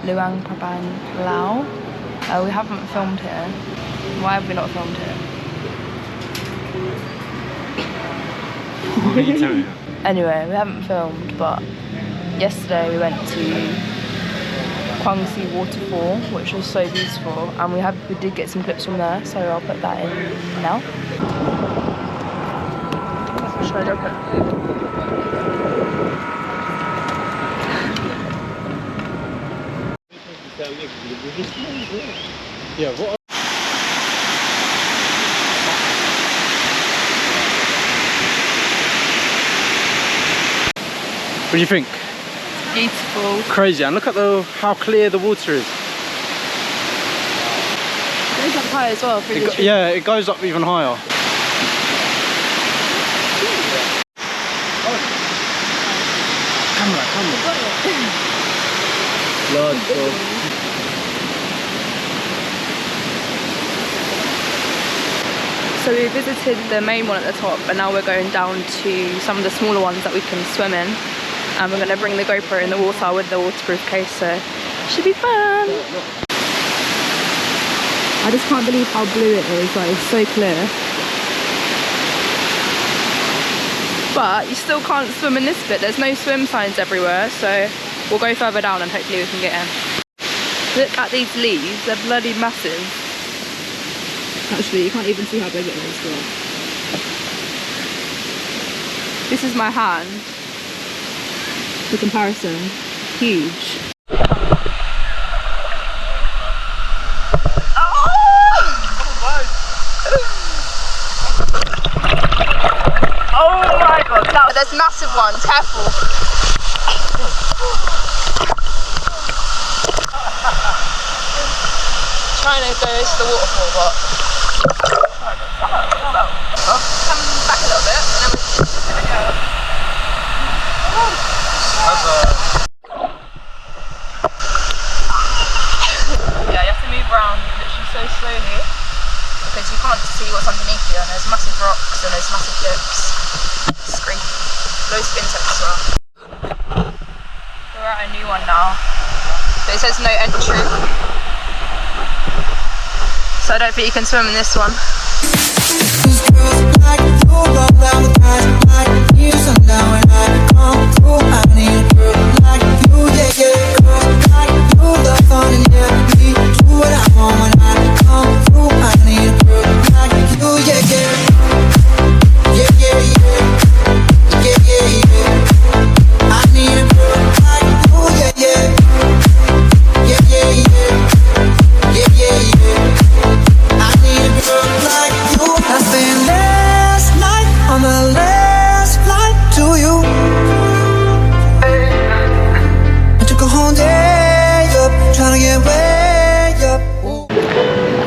Luang Prabang, Laos. We haven't filmed here. Why have we not filmed here? What are you telling me? Anyway, we haven't filmed, but yesterday we went to Kuang Si waterfall, which was so beautiful, and we did get some clips from there, so I'll put that in now. Should I drop it? Yeah, what? What do you think? Beautiful. Crazy, and look at how clear the water is. It goes up high as well. Yeah, it goes up even higher. Large, so we visited the main one at the top, and now we're going down to some of the smaller ones that we can swim in. And we're going to bring the GoPro in the water with the waterproof case, so it should be fun. I just can't believe how blue it is, like it's so clear. But you still can't swim in this bit, there's no swim signs everywhere, so we'll go further down and hopefully we can get in. Look at these leaves, they're bloody massive. Actually, you can't even see how big it is. But this is my hand. For comparison, huge. Oh my god, there's massive ones, careful. Trying to go to the waterfall, but come back a little bit and then yeah, you have to move around literally so slowly because you can't see what's underneath you, and there's massive rocks and there's massive yolks. It's creepy. Loads of insects as well. We're at a new one now. So it says no entry. So I don't think you can swim in this one.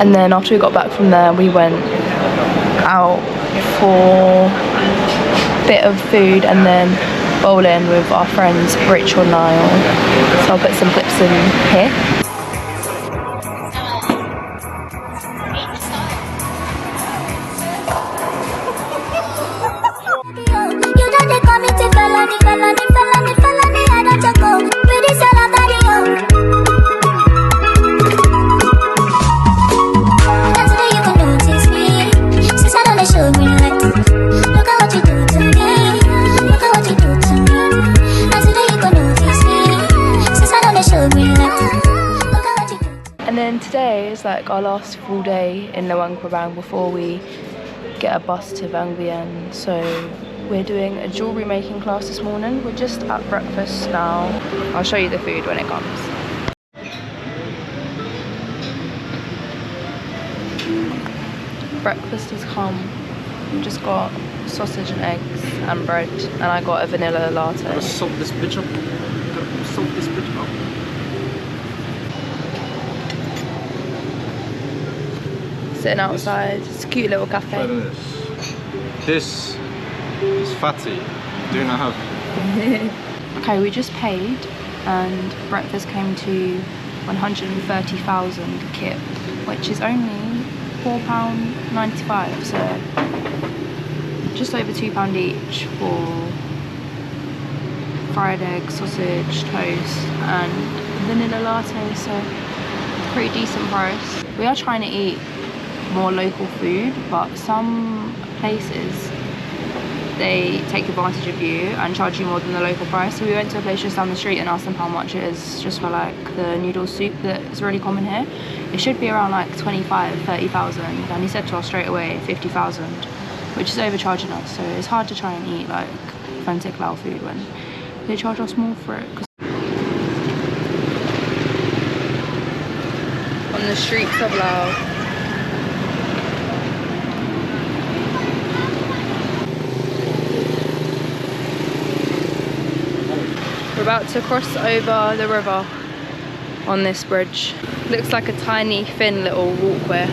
And then after we got back from there, we went out for a bit of food and then bowling with our friends Rachel and Niall. So I'll put some clips in here. And then today is like our last full day in Luang Prabang before we get a bus to Vang Vieng. So we're doing a jewellery making class this morning. We're just at breakfast now. I'll show you the food when it comes. Breakfast has come. We've just got sausage and eggs and bread, and I got a vanilla latte. Gotta salt this bitch up. Gotta salt this bitch up. Sitting outside, it's a cute little cafe. This is fatty. Do not have. Okay, we just paid, and breakfast came to 130,000 kip, which is only £4.95, so just over £2 each for fried egg, sausage, toast, and vanilla latte, so pretty decent price. We are trying to eat more local food, but some places they take advantage of you and charge you more than the local price. So we went to a place just down the street and asked them how much it is just for like the noodle soup that is really common here. It should be around like 25,000-30,000, and he said to us straight away 50,000, which is overcharging us. So it's hard to try and eat like authentic Lao food when they charge us more for it. On the streets of Laos. We're about to cross over the river on this bridge. Looks like a tiny, thin little walkway.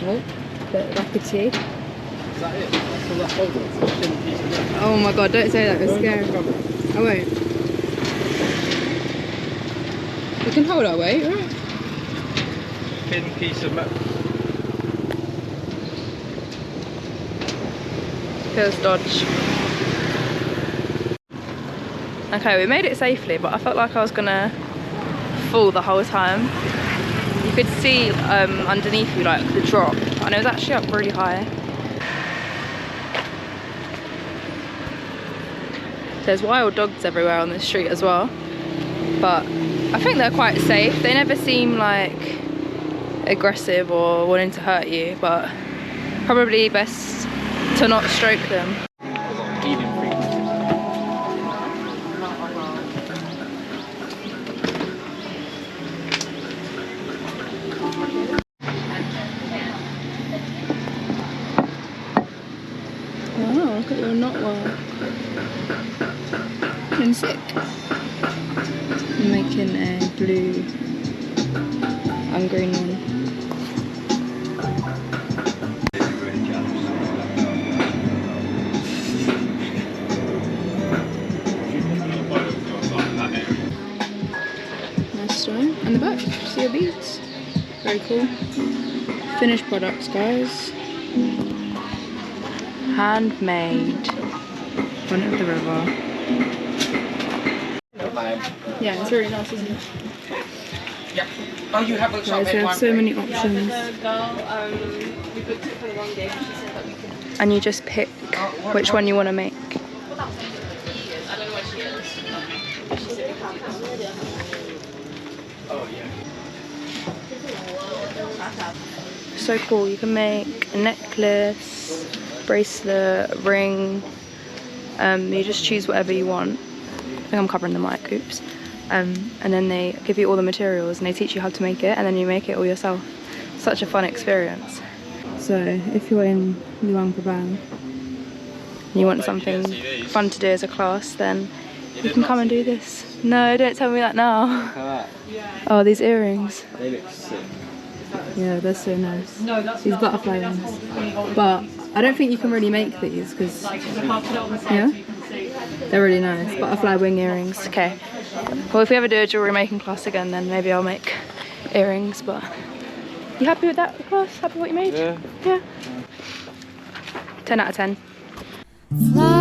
Oh, bit like a tea. Is that it? That's all that holder? It's a thin piece of metal. Oh my god, don't say that, it's scary. I won't. You can hold our weight, right? Thin piece of metal. Feels dodge. Okay, we made it safely, but I felt like I was gonna fall the whole time. You could see underneath you like the drop, and it was actually up really high. There's wild dogs everywhere on the street as well, but I think they're quite safe. They never seem like aggressive or wanting to hurt you, but probably best to not stroke them. Wow, look at your knot wire. Looking sick. I'm making a blue and green one. And the back, see your beads. Very cool. Finished products, guys. Handmade. Front of the river. Yeah, it's really nice, isn't it? Yeah. Oh, you haven't Guys, they have so many options. And you just pick which one you want to make. So cool, you can make a necklace, bracelet, ring, you just choose whatever you want. I think I'm covering the mic, oops. And then they give you all the materials and they teach you how to make it, and then you make it all yourself. Such a fun experience. So if you're in Luang Prabang and you want something fun to do as a class, then you can come and do this. No, don't tell me that now. Oh, these earrings. They look sick. Yeah, they're so nice. These butterfly ones. But I don't think you can really make these because, yeah, they're really nice. Butterfly wing earrings. Okay. Well, if we ever do a jewellery making class again, then maybe I'll make earrings. But you happy with that class? Happy with what you made? Yeah. Yeah. 10 out of 10. Fly